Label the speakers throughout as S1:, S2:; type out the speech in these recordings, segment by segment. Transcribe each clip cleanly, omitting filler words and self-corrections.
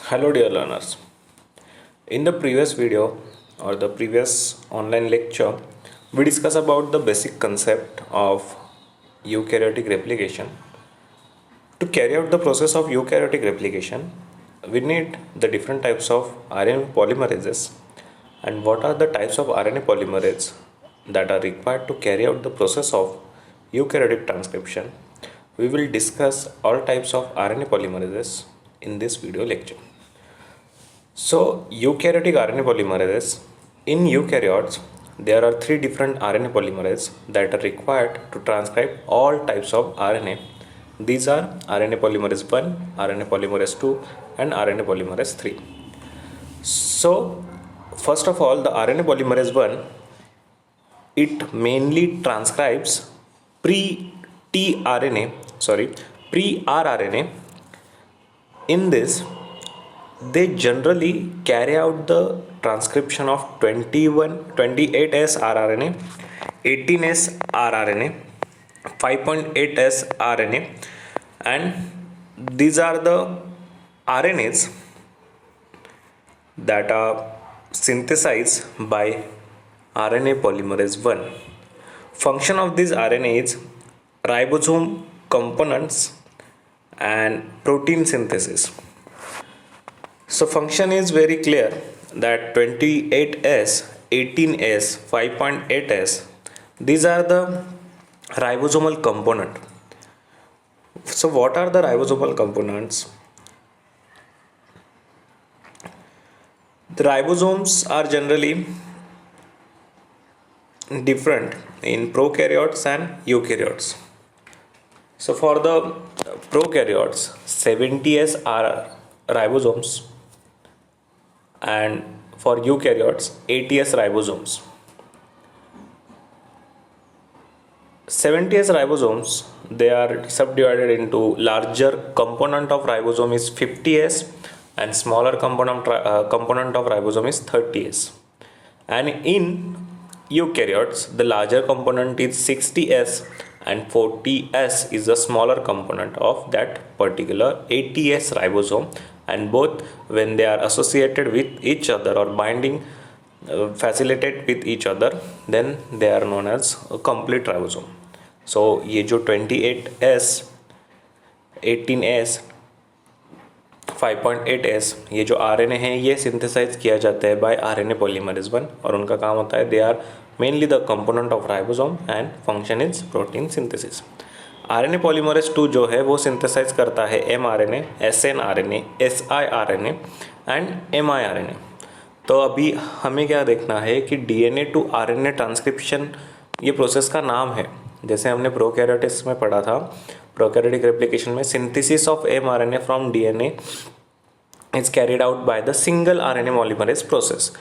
S1: Hello dear learners. In the previous video or the previous online lecture, we discussed about the basic concept of eukaryotic replication. To carry out the process of eukaryotic replication, we need the different types of RNA polymerases and what are the types of RNA polymerase that are required to carry out the process of eukaryotic transcription. We will discuss all types of RNA polymerases in this video lecture. So, eukaryotic RNA polymerases. In eukaryotes, there are three different RNA polymerases that are required to transcribe all types of RNA. These are RNA polymerase 1, RNA polymerase 2, and RNA polymerase 3. So, first of all, the RNA polymerase 1, it mainly transcribes pre-tRNA, pre-rRNA. In this, they generally carry out the transcription of 28S rRNA, 18S rRNA, 5.8S RNA, and these are the RNAs that are synthesized by RNA polymerase 1. Function of these RNA is ribosome components and protein synthesis. So function is very clear that 28S, 18S, 5.8S, these are the ribosomal component. So what are the ribosomal components? The ribosomes are generally different in prokaryotes and eukaryotes. So for the prokaryotes, 70S are ribosomes, and for eukaryotes 80S ribosomes. 70S ribosomes, they are subdivided into larger component of ribosome is 50S and smaller component of ribosome is 30S. And in eukaryotes, the larger component is 60S and 40S is the smaller component of that particular 80S ribosome, and both when they are associated with each other or binding facilitate with each other, then they are known as a complete ribosome. So ये जो 28S, 18S, 5.8S ये जो RNA है ये synthesise किया जाता है bye RNA polymerase 1 और उनका काम होता है they are mainly the component of ribosome and function is protein synthesis. RNA polymerase 2 जो है वो सिंथेसाइज करता है mRNA, snRNA, siRNA and miRNA. तो अभी हमें क्या देखना है कि DNA टू RNA ट्रांसक्रिप्शन ये प्रोसेस का नाम है. जैसे हमने प्रोकैरियोटिक्स में पढ़ा था, प्रोकैरियोटिक रेप्लिकेशन में synthesis of mRNA from DNA is carried out by the single RNA polymerase process.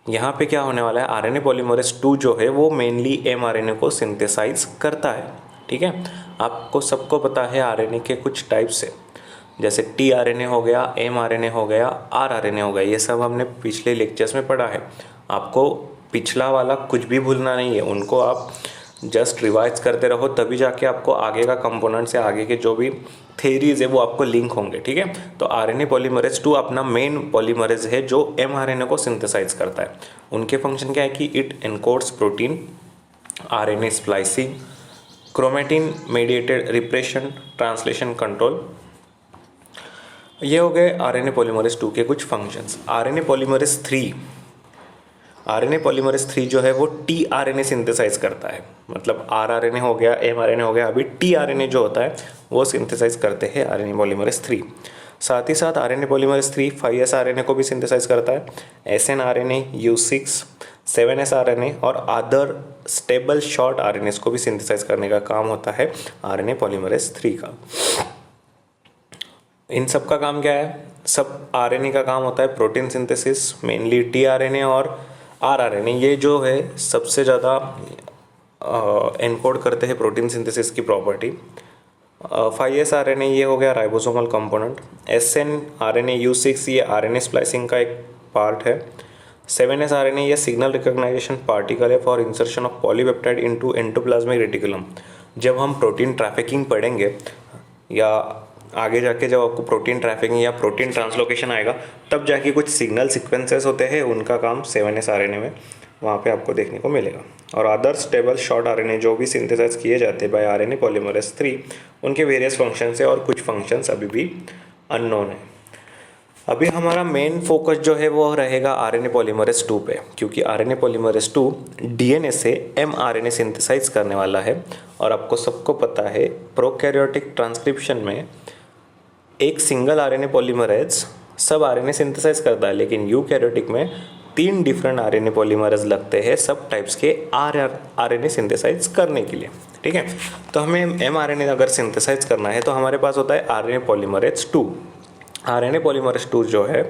S1: यहाँ पे क्या होने वाला है, RNA polymerase 2 जो है वो मेनली mRNA को सिंथेसाइज करता है. ठीक है, आपको सबको पता है RNA के कुछ टाइप्स है, जैसे tRNA हो गया, mRNA हो गया, rRNA हो गया. ये सब हमने पिछले लेक्चर्स में पढ़ा है. आपको पिछला वाला कुछ भी भूलना नहीं है, उनको आप जस्ट रिवाइज करते रहो, तभी जाके आपको आगे का कंपोनेंट से आगे के जो भी थेरीज है वो आपको लिंक होंगे. ठीक है, तो RNA polymerase 2 अपना मेन पॉलीमरेज है जो mRNA को सिंथेसाइज करता है. उनके फंक्शन क्या है कि it encodes protein, RNA splicing, chromatin mediated repression, translation control. ये हो गए RNA polymerase 2 के कुछ फंक्शंस. RNA polymerase 3 जो है वो tRNA सिंथेसाइज करता है. मतलब rRNA हो गया, mRNA हो गया, अभी tRNA जो होता है वो सिंथेसाइज करते हैं RNA polymerase 3. साथ ही साथ RNA polymerase 3 5S RNA को भी सिंथेसाइज करता है, snRNA, U6, 7S RNA और अदर स्टेबल शॉर्ट RNAs को भी सिंथेसाइज करने का काम होता है RNA polymerase 3 का. इन सब का काम क्या है, सब RNA का काम होता है प्रोटीन सिंथेसिस, मेनली tRNA और rRNA ये जो है सबसे ज़्यादा एनकोड करते हैं प्रोटीन सिंथेसिस की प्रॉपर्टी. 5S RNA ये हो गया राइबोसोमल कंपोनेंट, snRNA, U6 ये RNA स्प्लाइसिंग का एक पार्ट है, 7S RNA ये सिग्नल रिकॉग्नाइजेशन पार्टिकल है for insertion of polypeptide into endoplasmic reticulum. जब हम प्रोटीन ट्रैफिकिंग पढ़ेंगे या आगे जाके जब आपको प्रोटीन ट्रैफिकिंग या प्रोटीन ट्रांसलोकेशन आएगा तब जाके कुछ सिग्नल सीक्वेंसेस होते हैं, उनका काम 7s RNA में वहाँ पे आपको देखने को मिलेगा। और अदर स्टेबल शॉर्ट RNA जो भी सिंथेसाइज किए जाते हैं बाय RNA पॉलीमरेज 3, उनके वेरियस फंक्शंस है और कुछ फंक्शंस अभी भी अननोन है। अभी हमारा मेन फोकस जो है वो रहेगा RNA पॉलीमरेज 2 पे, क्योंकि RNA पॉलीमरेज 2 DNA से mRNA सिंथेसाइज करने वाला है। और आपको सबको पता है प्रोकैरियोटिक ट्रांसक्रिप्शन में एक सिंगल RNA पॉलीमरेज सब RNA सिंथेसाइज करता है, लेकिन यूकैरियोटिक में 3 डिफरेंट RNA पॉलीमरेज लगते हैं सब टाइप्स के RNA सिंथेसाइज करने के लिए। ठीक है, तो हमें mRNA अगर सिंथेसाइज करना है तो हमारे पास होता है RNA पॉलीमरेज 2। RNA पॉलीमरेज 2 जो है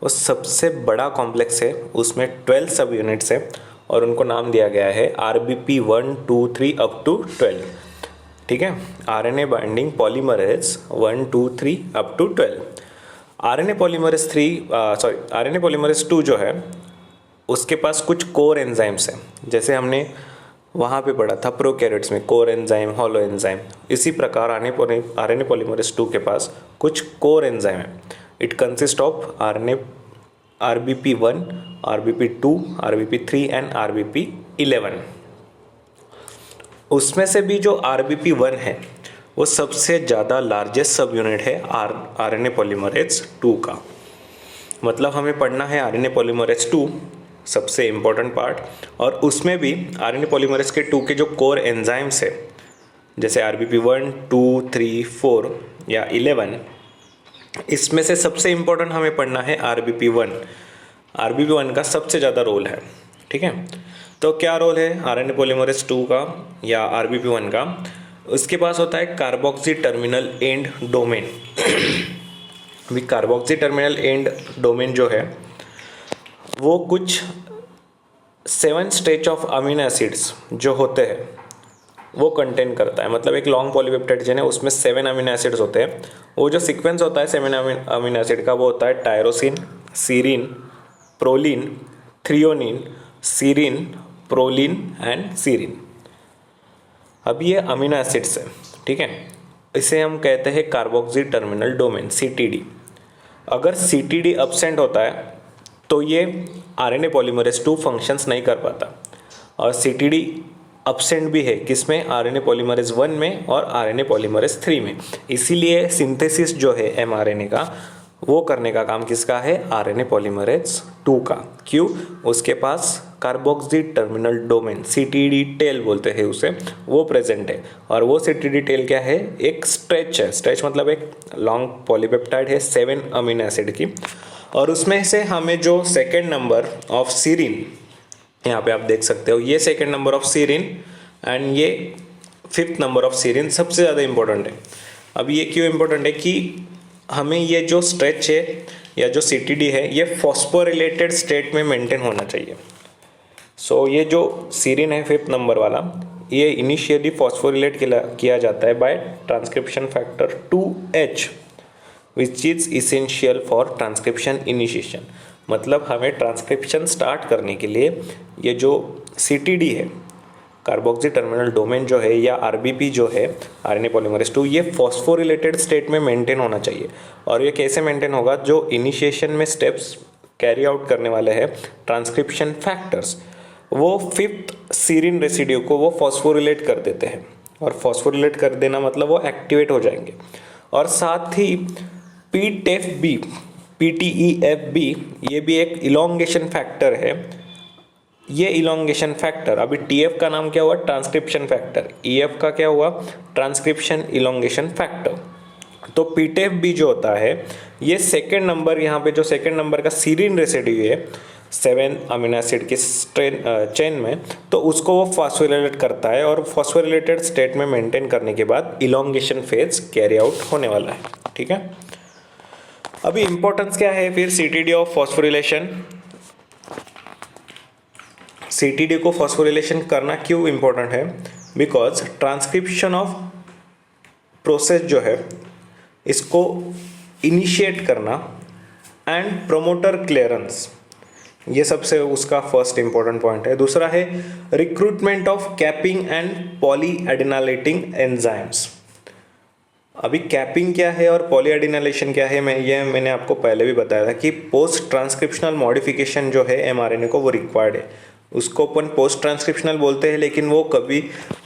S1: वो सबसे बड़ा कॉम्प्लेक्स है, उसमें 12 सब यूनिट्स है और उनको नाम दिया गया है RBP 1, 2, 3 अप टू 12। ठीक है, RNA binding polymerase 1, 2, 3 up to 12। RNA polymerase 2 जो है उसके पास कुछ कोर एंजाइम्स हैं, जैसे हमने वहाँ पे पढ़ा था प्रोकैरियोट्स में कोर एंजाइम, हॉलो एंजाइम। इसी प्रकार RNA पॉलीमरेज 2 के पास कुछ कोर एंजाइम है। It consist of RBP 1, RBP 2, RBP 3 and RBP 11। उसमें से भी जो RBP 1 है वो सबसे ज़्यादा लार्जेस्ट सब यूनिट है RNA पॉलीमरेज 2 का। मतलब हमें पढ़ना है RNA पॉलीमरेज 2 सबसे इम्पोर्टेंट पार्ट, और उसमें भी RNA पॉलीमरेज के 2 के जो कोर एंजाइम्स है जैसे RBP 1, 2, 3, 4 या 11, इसमें से सबसे इम्पोर्टेंट हमें पढ़ना है RBP 1। RBP 1 का सबसे ज़्यादा रोल है। ठीक है, तो क्या रोल है RNA पॉलीमरेज 2 का या RBP 1 का? उसके पास होता है कार्बोक्सी टर्मिनल एंड डोमेन। अभी कार्बोक्सी टर्मिनल एंड डोमेन जो है वो कुछ 7 स्टेज ऑफ अमीनो एसिड्स जो होते हैं वो कंटेन करता है। मतलब एक लॉन्ग पॉलीपेप्टाइड चेन है, उसमें 7 अमीनो एसिड्स होते हैं। वो जो सीक्वेंस होता है 7 अमीनो एसिड का वो होता है tyrosine, serine, proline, threonine, serine, proline and serine. अब ये अमीनो एसिड्स है। ठीक है, इसे हम कहते हैं कार्बोक्सी टर्मिनल डोमेन, CTD। अगर CTD एब्सेंट होता है तो ये RNA पॉलीमरेज 2 फंक्शंस नहीं कर पाता। और CTD एब्सेंट भी है किसमें? RNA पॉलीमरेज 1 में और RNA पॉलीमरेज 3 में। इसीलिए सिंथेसिस जो है mRNA का वो करने का काम किसका है? RNA पॉलीमरेज 2 का। क्यों? उसके पास carboxy terminal domain, CTD tail बोलते हैं उसे, वो प्रेजेंट है। और वो CTD टेल क्या है? एक स्ट्रेच है। स्ट्रेच मतलब एक लॉन्ग पॉलीपेप्टाइड है 7 अमीनो एसिड की, और उसमें से हमें जो सेकेंड नंबर ऑफ सीरीन, यहाँ पे आप देख सकते हो, ये second number of serine and ये 5th नंबर ऑफ सीरीन सबसे ज़्यादा इंपॉर्टेंट है। अब ये क्यों इंपॉर्टेंट है कि हमें ये जो स्ट्रेच है या जो CTD है ये फॉस्फोरिलेटेड स्टेट में मेंटेन होना चाहिए। सो ये जो सीरीन है 5th नंबर वाला, ये इनिशियली फॉस्फोरिलेट किया जाता है by transcription factor 2H which is essential for transcription initiation. मतलब हमें ट्रांसक्रिप्शन स्टार्ट करने के लिए ये जो CTD है, कार्बोक्सी टर्मिनल डोमेन जो है, या RBP जो है RNA पॉलीमरेज 2, ये फॉस्फोरिलेटेड स्टेट में मेंटेन होना चाहिए। और ये कैसे मेंटेन होगा? जो इनिशिएशन में स्टेप्स कैरी आउट करने वाले हैं ट्रांसक्रिप्शन फैक्टर्स, वो 5th सीरीन रेसिड्यू को वो फॉस्फोरिलेट कर देते हैं। और फॉस्फोरिलेट कर देना मतलब वो एक्टिवेट हो जाएंगे। और साथ ही PTEFB ये भी एक इलोंगेशन फैक्टर है। ये इलोंगेशन फैक्टर, अभी TF का नाम क्या हुआ? Transcription factor. EF का क्या हुआ? Transcription elongation factor. तो PTEFB जो होता है ये सेकेंड नंबर, यहाँ पे जो सेकेंड नंबर का सीरीन रेसिड्यू है 7 अमीनो एसिड के चेन में, तो उसको वो फॉस्फोरिलेट करता है और फॉस्फोरिलेटेड स्टेट में मेंटेन करने के बाद इलोंगेशन फेज कैरी आउट होने वाला है। ठीक है, अभी इंपॉर्टेंस क्या है फिर CTD ऑफ फॉस्फोरिलेशन? CTD को फॉस्फोरिलेशन करना क्यों इंपॉर्टेंट है? बिकॉज ट्रांसक्रिप्शन ऑफ प्रोसेस जो है इसको इनिशिएट करना एंड प्रोमोटर क्लियरेंस, ये सबसे उसका फर्स्ट इंपॉर्टेंट पॉइंट है। दूसरा है recruitment of capping and poly adenylating enzymes. अभी कैपिंग क्या है और पॉलीएडिनाइलेशन क्या है, मैंने आपको पहले भी बताया था कि पोस्ट ट्रांसक्रिप्शनल मॉडिफिकेशन जो है एमआरएनए को वो रिक्वायर्ड है, उसको अपन पोस्ट ट्रांसक्रिप्शनल बोलते हैं, लेकिन वो कभी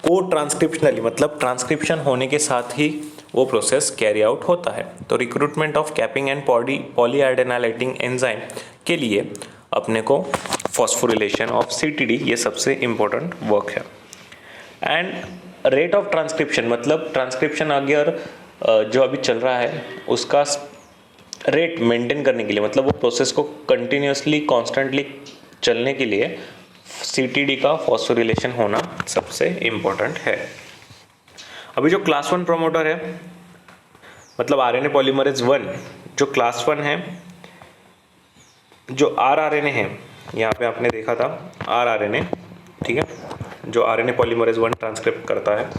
S1: को ट्रांसक्रिप्शनली मतलब ट्रांसक्रिप्शन होने के साथ ही वो प्रोसेस कैरी आउट होता है। तो recruitment of capping and polyadenylating enzyme के लिए अपने को फॉस्फोरिलेशन ऑफ सीटीडी ये सबसे इम्पोर्टेंट वर्क है। एंड रेट ऑफ ट्रांसक्रिप्शन मतलब ट्रांसक्रिप्शन अगर जो अभी चल रहा है उसका रेट मेंटेन करने के लिए, मतलब वो प्रोसेस को कंटिन्यूसली कॉन्स्टेंटली चलने के लिए सीटीडी का फॉस्फोरिलेशन होना सबसे इम्पोर्टेंट है। अभी जो क्लास 1 प्रोमोटर है मतलब आरएनए पॉलीमरेज 1 जो क्लास 1 है, जो आरआरएनए है, यहाँ पे आपने देखा था आरआरएनए, ठीक है, जो आरएनए पॉलीमरेज 1 ट्रांसक्रिप्ट करता है।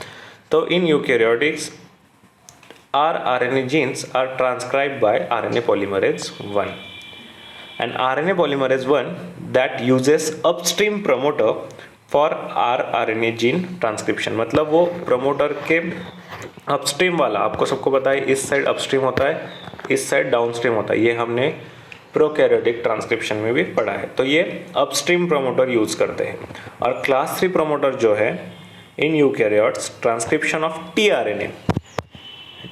S1: तो इन eukaryotics rRNA genes are transcribed by RNA polymerase 1 and RNA polymerase 1 that uses upstream promoter for rRNA gene transcription, मतलब वो प्रमोटर के अपस्ट्रीम वाला, आपको सबको पता है इस साइड अपस्ट्रीम होता है, इस साइड डाउनस्ट्रीम होता है, ये हमने प्रोकैरियोटिक ट्रांसक्रिप्शन में भी पढ़ा है। तो ये अपस्ट्रीम प्रमोटर यूज करते हैं। और क्लास 3 प्रमोटर जो है in eukaryotes transcription of tRNA,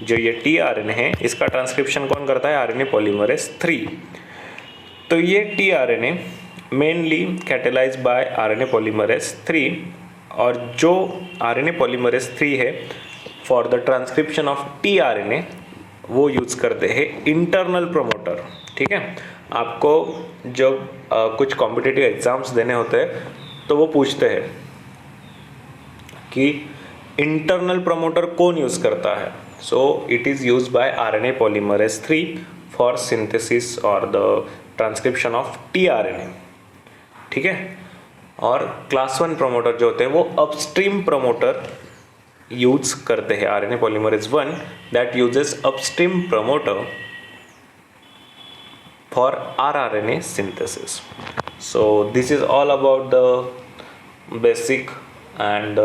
S1: जो ये टीआरएनए है इसका ट्रांसक्रिप्शन कौन करता है, आरएनए पॉलीमरेज 3। तो ये tRNA mainly catalyse by RNA polymerase 3, और जो आरएनए पॉलीमरेज 3 है for the transcription of tRNA वो यूज करते हैं इंटरनल प्रमोटर। ठीक है, आपको जब कुछ कॉम्पिटिटिव एग्जाम्स देने होते हैं तो वो पूछते हैं कि इंटरनल प्रमोटर कौन यूज करता है। So it is used by RNA polymerase 3 for synthesis or the transcription of tRNA, ठीक है। और क्लास 1 प्रमोटर जो होते हैं वो अपस्ट्रीम प्रमोटर यूज करते हैं, RNA polymerase 1 that uses upstream promoter for rRNA synthesis. So this is all about the basic and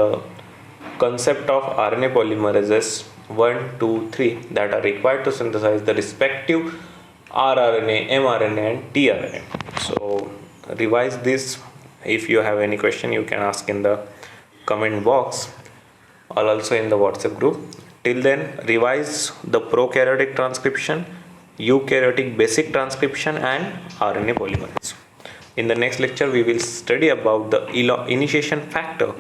S1: concept of RNA polymerases 1, 2, 3 that are required to synthesize the respective rRNA, mRNA and tRNA. So revise this. If you have any question you can ask in the comment box or also in the WhatsApp group. Till then revise the prokaryotic transcription, eukaryotic basic transcription and RNA polymerase. In the next lecture we will study about the initiation factor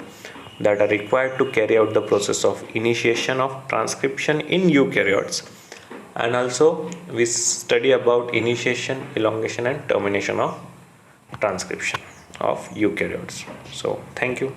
S1: that are required to carry out the process of initiation of transcription in eukaryotes, and also we study about initiation, elongation and termination of transcription of eukaryotes. So thank you.